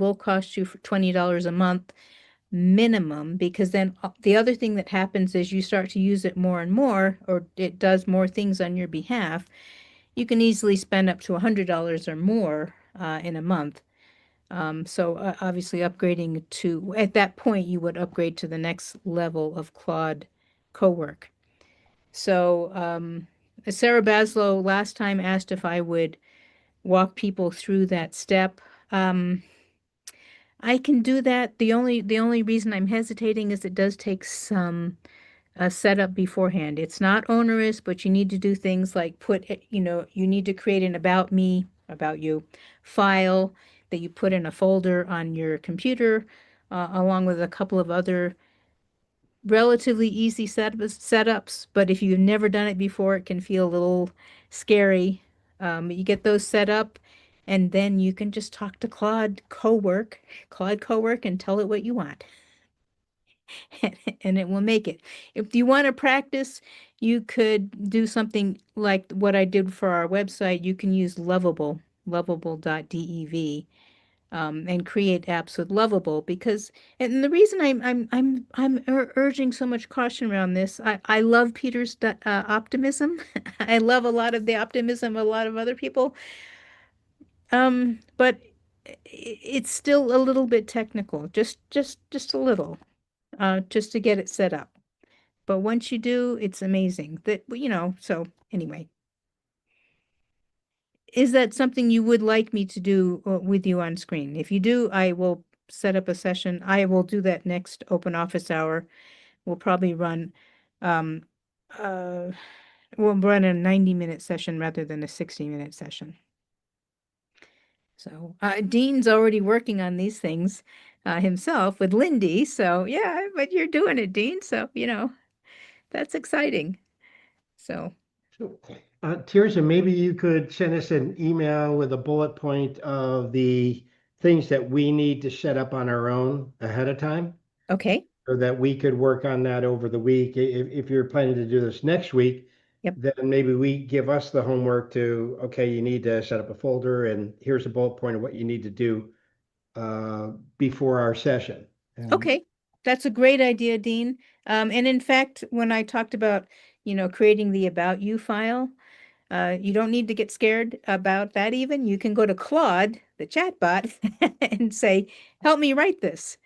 will cost you for $20 a month minimum, because then the other thing that happens is you start to use it more and more, or it does more things on your behalf. You can easily spend up to $100 or more in a month. So obviously upgrading to, at that point, you would upgrade to the next level of Claude Cowork. So Sarah Baslow last time asked if I would walk people through that step. Um, I can do that. The only reason I'm hesitating is it does take some setup beforehand. It's not onerous, but you need to do things like you need to create an about me, about you file that you put in a folder on your computer, along with a couple of other relatively easy setups. But if you've never done it before, it can feel a little scary. You get those set up, and then you can just talk to Claude Cowork, and tell it what you want, and it will make it. If you want to practice, you could do something like what I did for our website. You can use lovable.dev, and create apps with Lovable, because, and the reason I'm urging so much caution around this, I love Peter's optimism. I love a lot of the optimism of a lot of other people. But it's still a little bit technical, just a little, just to get it set up. But once you do, it's amazing. So anyway, is that something you would like me to do with you on screen? If you do, I will set up a session. I will do that next open office hour. We'll probably um, uh, we'll run a 90-minute session rather than a 60-minute session. So Dean's already working on these things himself with Lindy. So yeah, but you're doing it, Dean. So, that's exciting. So, So, Tirza, maybe you could send us an email with a bullet point of the things that we need to set up on our own ahead of time, okay. so that we could work on that over the week. If you're planning to do this next week, Yep. then maybe we give us the homework to, okay, you need to set up a folder and here's a bullet point of what you need to do before our session. And Okay. That's a great idea, Dean. And in fact, when I talked about, creating the About You file, you don't need to get scared about that even. You can go to Claude, the chatbot, and say, help me write this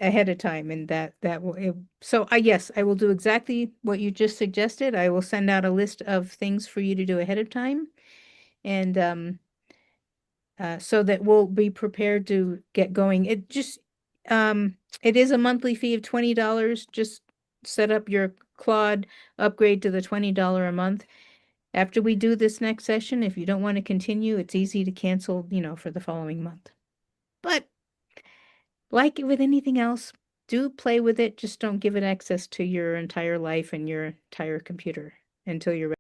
ahead of time. And that will, so yes, I will do exactly what you just suggested. I will send out a list of things for you to do ahead of time. And so that we'll be prepared to get going. It is a monthly fee of $20. Just set up your Claude, upgrade to the $20 a month. After we do this next session, if you don't want to continue, it's easy to cancel, for the following month. But like with anything else, do play with it. Just don't give it access to your entire life and your entire computer until you're ready.